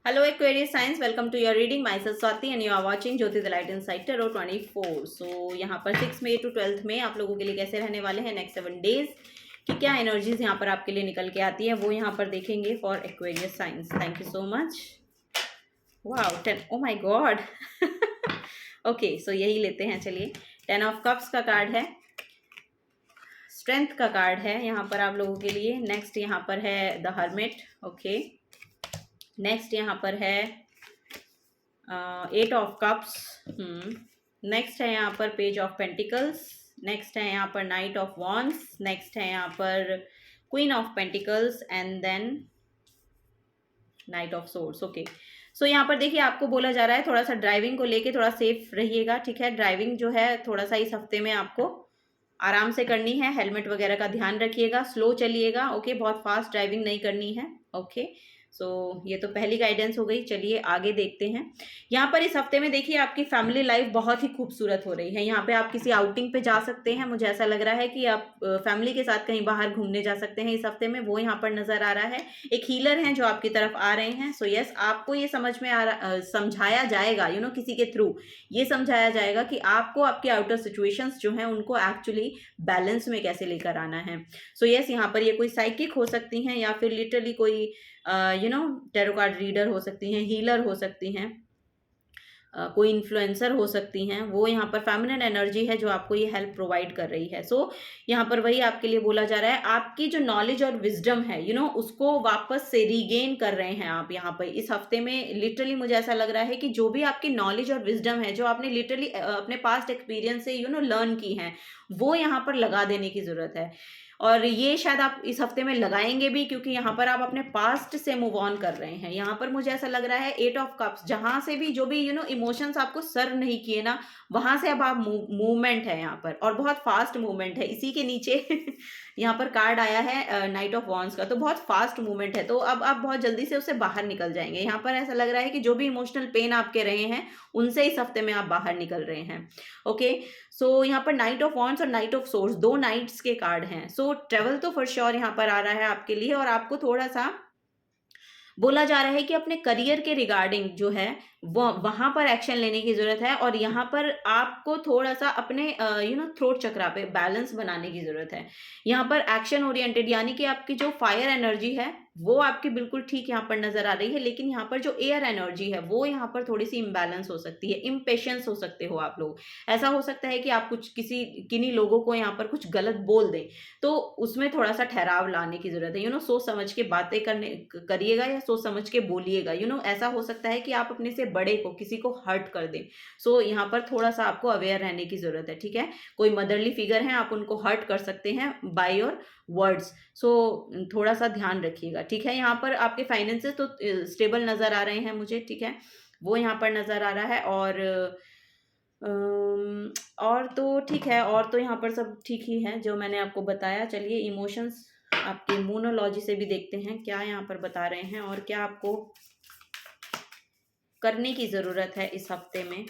Hello Aquarius Science, welcome to your reading. Myself Swati and you are watching Jyoti the Light Insight Tarot 24. So यहाँ पर 6 मई to 12th में आप लोगों के लिए कैसे रहने वाले हैं नेक्स्ट 7 डेज कि क्या एनर्जीज यहाँ पर आपके लिए निकल के आती है वो यहाँ पर देखेंगे for Aquarius signs. Thank you so much. Wow 10. Oh my God. Okay, so यही लेते हैं. चलिए, 10 ऑफ कप्स का कार्ड है, स्ट्रेंथ का कार्ड है यहाँ पर आप लोगों के लिए. नेक्स्ट यहाँ पर है द हर्मिट. ओके, नेक्स्ट यहाँ पर है 8 ऑफ कप्स. नेक्स्ट है यहाँ पर पेज ऑफ पेंटिकल्स. नेक्स्ट है यहाँ पर नाइट ऑफ वॉन्ड्स. नेक्स्ट है यहाँ पर queen of pentacles and then knight of swords. Okay, so यहाँ पर देखिए आपको बोला जा रहा है थोड़ा सा ड्राइविंग को लेके थोड़ा सेफ रहिएगा. ठीक है, ड्राइविंग जो है थोड़ा सा इस हफ्ते में आपको आराम से करनी है. हेलमेट वगैरह का ध्यान रखिएगा, स्लो चलिएगा. ओके, बहुत फास्ट ड्राइविंग नहीं करनी है. ओके, सो ये तो पहली गाइडेंस हो गई. चलिए आगे देखते हैं. यहाँ पर इस हफ्ते में देखिए आपकी फैमिली लाइफ बहुत ही खूबसूरत हो रही है. यहाँ पे आप किसी आउटिंग पे जा सकते हैं. मुझे ऐसा लग रहा है कि आप फैमिली के साथ कहीं बाहर घूमने जा सकते हैं इस हफ्ते में. वो यहाँ पर नजर आ रहा है. एक हीलर हैं जो आपकी तरफ आ रहे हैं. सो यस, आपको ये समझ में समझाया जाएगा, किसी के थ्रू ये समझाया जाएगा कि आपको आपके आउटर सिचुएशंस जो हैं उनको एक्चुअली बैलेंस में कैसे लेकर आना है. सो यस, यहाँ पर ये कोई साइकिक हो सकती हैं या फिर लिटरली कोई टैरो कार्ड रीडर हो सकती हैं, हीलर हो सकती हैं, कोई इन्फ्लुएंसर हो सकती हैं. वो यहाँ पर फेमिनिन एनर्जी है जो आपको ये हेल्प प्रोवाइड कर रही है. सो यहाँ पर वही आपके लिए बोला जा रहा है. आपकी जो नॉलेज और विजडम है उसको वापस से रीगेन कर रहे हैं आप यहाँ पर इस हफ्ते में. लिटरली मुझे ऐसा लग रहा है कि जो भी आपकी नॉलेज और विजडम है जो आपने लिटरली अपने पास्ट एक्सपीरियंस से लर्न की हैं वो यहाँ पर लगा देने की ज़रूरत है. और ये शायद आप इस हफ्ते में लगाएंगे भी क्योंकि यहाँ पर आप अपने पास्ट से मूव ऑन कर रहे हैं. यहाँ पर मुझे ऐसा लग रहा है 8 ऑफ कप्स, जहाँ से भी जो भी इमोशंस आपको सर्व नहीं किए ना, वहां से अब आप मूवमेंट है यहाँ पर और बहुत फास्ट मूवमेंट है. इसी के नीचे यहाँ पर कार्ड आया है नाइट ऑफ वॉन्ड्स का, तो बहुत फास्ट मूवमेंट है. तो अब आप बहुत जल्दी से उससे बाहर निकल जाएंगे. यहाँ पर ऐसा लग रहा है कि जो भी इमोशनल पेन आपके रहे हैं उनसे इस हफ्ते में आप बाहर निकल रहे हैं. ओके, सो यहाँ पर नाइट ऑफ वॉन्ड्स और नाइट ऑफ सोर्स, दो नाइट्स के कार्ड हैं. सो ट्रेवल तो फॉर श्योर यहाँ पर आ रहा है आपके लिए और आपको थोड़ा सा बोला जा रहा है कि अपने करियर के रिगार्डिंग जो है वो वहां पर एक्शन लेने की जरूरत है. और यहाँ पर आपको थोड़ा सा अपने थ्रोट चक्रा पे बैलेंस बनाने की जरूरत है. यहाँ पर एक्शन ओरिएंटेड यानी कि आपकी जो फायर एनर्जी है वो आपकी बिल्कुल ठीक यहाँ पर नजर आ रही है, लेकिन यहाँ पर जो एयर एनर्जी है वो यहाँ पर थोड़ी सी इम्बैलेंस हो सकती है. इम्पेशेंस हो सकते हो आप लोग. ऐसा हो सकता है कि आप कुछ किन्हीं लोगों को यहाँ पर कुछ गलत बोल दें, तो उसमें थोड़ा सा ठहराव लाने की जरूरत है. सोच समझ के बातें करिएगा या सोच समझ के बोलिएगा. ऐसा हो सकता है कि आप अपने से बड़े को किसी को हर्ट कर दें. सो यहाँ पर थोड़ा सा आपको अवेयर रहने की जरूरत है. ठीक है, कोई मदरली फिगर है, आप उनको हर्ट कर सकते हैं बाय योर वर्ड्स. सो थोड़ा सा ध्यान रखिएगा. ठीक है, यहाँ पर आपके फाइनेंसेस तो स्टेबल नजर आ रहे हैं मुझे. ठीक है, वो यहाँ पर नजर आ रहा है. और तो ठीक है, और तो यहाँ पर सब ठीक ही है जो मैंने आपको बताया. चलिए इमोशंस आपके मोनोलॉजी से भी देखते हैं क्या यहाँ पर बता रहे हैं और क्या आपको करने की जरूरत है इस हफ्ते में.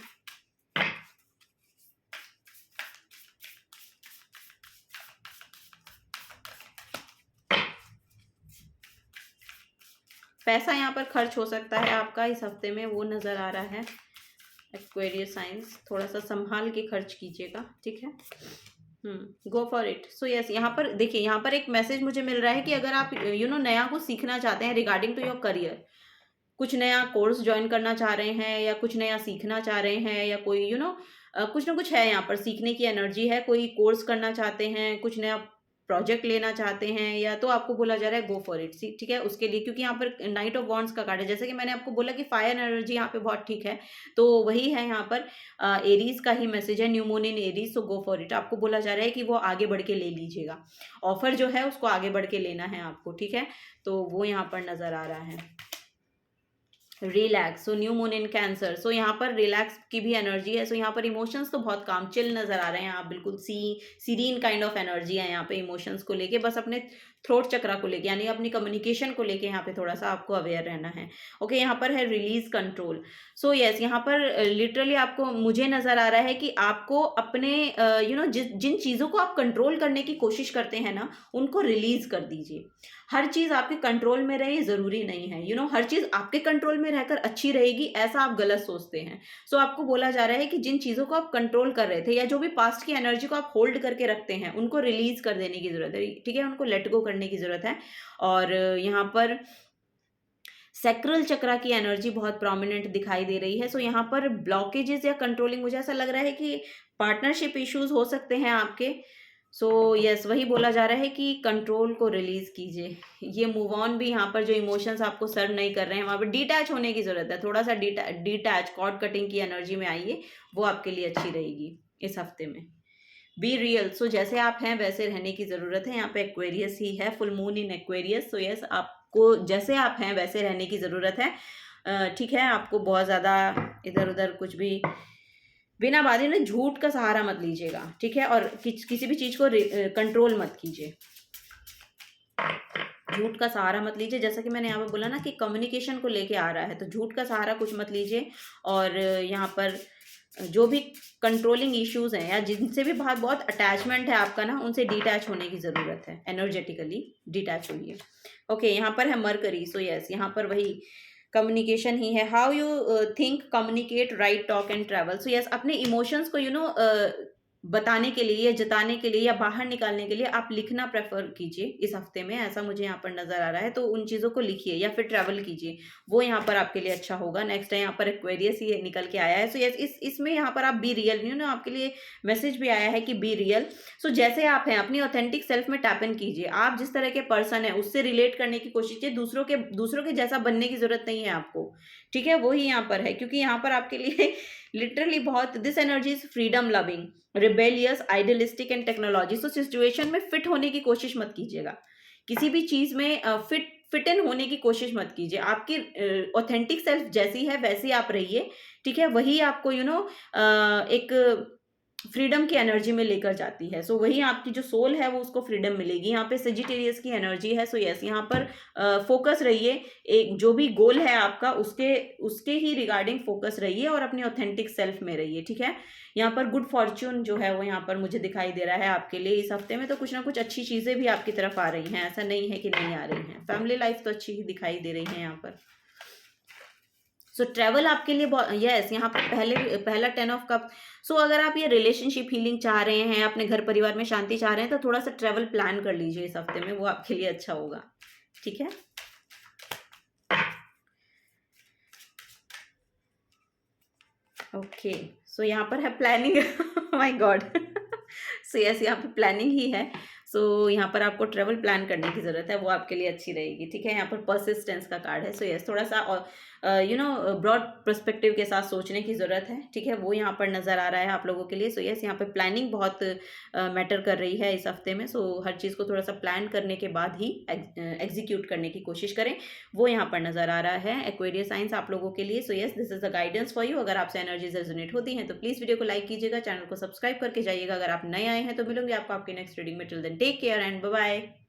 पैसा यहाँ पर खर्च हो सकता है आपका इस हफ्ते में, वो नजर आ रहा है. एक्वेरियस साइंस थोड़ा सा संभाल के खर्च कीजिएगा. ठीक है, go for it. So yes, यहाँ पर देखिए, यहाँ पर एक मैसेज मुझे मिल रहा है कि अगर आप नया कुछ सीखना चाहते हैं रिगार्डिंग टू योर करियर, कुछ नया कोर्स ज्वाइन करना चाह रहे हैं या कुछ नया सीखना चाह रहे हैं या कोई कुछ ना कुछ है यहाँ पर सीखने की एनर्जी है. कोई कोर्स करना चाहते हैं, कुछ नया प्रोजेक्ट लेना चाहते हैं, या तो आपको बोला जा रहा है गो फॉर इट. ठीक है, उसके लिए क्योंकि यहाँ पर नाइट ऑफ वॉन्ड्स का कार्ड है. जैसे कि मैंने आपको बोला कि फायर एनर्जी यहाँ पे बहुत ठीक है, तो वही है यहाँ पर एरीज का ही मैसेज है, new moon in Aries. So go for it. आपको बोला जा रहा है कि वो आगे बढ़ के ले लीजिएगा. ऑफर जो है उसको आगे बढ़ के लेना है आपको. ठीक है, तो वो यहाँ पर नजर आ रहा है. Relax, so new moon in Cancer. So यहाँ पर रिलैक्स की भी एनर्जी है. सो यहाँ पर इमोशंस तो बहुत काम चिल नजर आ रहे हैं. आप बिल्कुल सीरीन काइंड ऑफ एनर्जी है यहाँ पे इमोशंस को लेके. बस अपने थ्रोट चक्रा को लेके, यानी अपनी कम्युनिकेशन को लेके यहाँ पे थोड़ा सा आपको अवेयर रहना है। ओके, यहाँ पर है रिलीज कंट्रोल। सो यस, यहाँ पर लिटरली आपको, मुझे नजर आ रहा है कि आपको अपने जिन चीजों को आप कंट्रोल करने की कोशिश करते हैं ना, उनको रिलीज कर दीजिए। हर चीज आपके कंट्रोल में रहे जरूरी नहीं है, हर चीज आपके कंट्रोल में रहकर अच्छी रहेगी ऐसा आप गलत सोचते हैं। सो आपको बोला जा रहा है कि जिन चीजों को आप कंट्रोल कर रहे थे या जो भी पास्ट की एनर्जी को आप होल्ड करके रखते हैं, उनको रिलीज कर देने की जरूरत है, ठीक है, उनको लेट गो करने की जरूरत है। और यहाँ पर सैक्रल चक्रा की एनर्जी बहुत प्रोमिनेंट दिखाई दे रही है। सो यहाँ पर ब्लॉकेजेस या कंट्रोलिंग, मुझे ऐसा लग रहा है कि पार्टनरशिप इश्यूज हो सकते हैं आपके। सो यस, वही बोला जा रहा है कि कंट्रोल को रिलीज कीजिए। ये मूव ऑन भी, यहाँ पर जो इमोशंस आपको सर्व नहीं कर रहे हैं वहाँ पर डिटैच होने की जरूरत है, थोड़ा सा डिटैच कॉर्ड कटिंग की एनर्जी में आइए, वो आपके लिए अच्छी रहेगी इस हफ्ते में। बी रियल, सो जैसे आप हैं वैसे रहने की ज़रूरत है। यहाँ पे एक्वेरियस ही है, full moon in Aquarius. So yes, आपको जैसे आप हैं वैसे रहने की ज़रूरत है, ठीक है। आपको बहुत ज़्यादा इधर उधर कुछ भी बिना बात में झूठ का सहारा मत लीजिएगा, ठीक है, और किसी भी चीज़ को कंट्रोल मत कीजिए, झूठ का सहारा मत लीजिए। जैसा कि मैंने यहाँ पे बोला ना कि कम्युनिकेशन को लेके आ रहा है, तो झूठ का सहारा कुछ मत लीजिए। और यहाँ पर जो भी कंट्रोलिंग इश्यूज हैं या जिनसे भी बहुत बहुत अटैचमेंट है आपका ना, उनसे डिटैच होने की ज़रूरत है, एनर्जेटिकली डिटैच होइए। ओके, यहाँ पर है मरकरी। सो यस, यहाँ पर वही कम्युनिकेशन ही है। How you think, communicate, right, talk and travel. So yes, अपने इमोशंस को बताने के लिए या जताने के लिए या बाहर निकालने के लिए आप लिखना प्रेफर कीजिए इस हफ्ते में, ऐसा मुझे यहाँ पर नजर आ रहा है। तो उन चीज़ों को लिखिए या फिर ट्रैवल कीजिए, वो यहाँ पर आपके लिए अच्छा होगा। नेक्स्ट है यहाँ पर एक्वेरियस ही निकल के आया है। सो यस, इसमें यहाँ पर आप बी रियल, आपके लिए मैसेज भी आया है कि बी रियल। सो जैसे आप हैं अपनी ऑथेंटिक सेल्फ में टैप इन कीजिए। आप जिस तरह के पर्सन है उससे रिलेट करने की कोशिश कीजिए, दूसरों के जैसा बनने की जरूरत नहीं है आपको, ठीक है, वही यहाँ पर है। क्योंकि यहाँ पर आपके लिए लिटरली बहुत, this energy is freedom loving, rebellious, idealistic and technology. तो सिचुएशन में फिट होने की कोशिश मत कीजिएगा, किसी भी चीज में फिट इन होने की कोशिश मत कीजिए। आपकी ऑथेंटिक सेल्फ जैसी है वैसी आप रहिए, ठीक है, वही आपको एक फ्रीडम की एनर्जी में लेकर जाती है। सो वही आपकी जो सोल है वो उसको फ्रीडम मिलेगी। यहाँ पे सेजिटेरियस की एनर्जी है। सो यस, यहाँ पर फोकस रहिए, एक जो भी गोल है आपका उसके ही रिगार्डिंग फोकस रहिए और अपनी ऑथेंटिक सेल्फ में रहिए, ठीक है। यहाँ पर गुड फॉर्च्यून जो है वो यहाँ पर मुझे दिखाई दे रहा है आपके लिए इस हफ्ते में। तो कुछ ना कुछ अच्छी चीजें भी आपकी तरफ आ रही हैं, ऐसा नहीं है कि नहीं आ रही हैं। फैमिली लाइफ तो अच्छी ही दिखाई दे रही है यहाँ पर। सो ट्रैवल आपके लिए यस, यहाँ पर पहला 10 ऑफ कप। सो अगर आप ये रिलेशनशिप हीलिंग चाह रहे हैं, अपने घर परिवार में शांति चाह रहे हैं, तो थोड़ा सा ट्रैवल प्लान कर लीजिए इस हफ्ते में, वो आपके लिए अच्छा होगा, ठीक है। ओके, सो यहाँ पर है planning my God. So yes, यहाँ पे प्लानिंग ही है। सो यहाँ पर आपको ट्रेवल प्लान करने की ज़रूरत है, वो आपके लिए अच्छी रहेगी, ठीक है। यहाँ पर परसिस्टेंस का कार्ड है। सो यस, थोड़ा सा ब्रॉड पर्सपेक्टिव के साथ सोचने की ज़रूरत है, ठीक है, वो यहाँ पर नज़र आ रहा है आप लोगों के लिए। सो यस, यहाँ पर प्लानिंग बहुत मैटर कर रही है इस हफ्ते में। सो हर चीज़ को थोड़ा सा प्लान करने के बाद ही एग्जीक्यूट करने की कोशिश करें, वो यहाँ पर नज़र आ रहा है एक्वेरियस साइंस आप लोगों के लिए। So yes, this is the guidance for you. अगर आपसे एनर्जीज रेजोनेट होती हैं तो प्लीज़ वीडियो को लाइक कीजिएगा, चैनल को सब्सक्राइब करके जाइएगा। अगर आप नए आए हैं तो मिलूंगी आपको आपकी नेक्स्ट रीडिंग में। Till then take care and bye bye.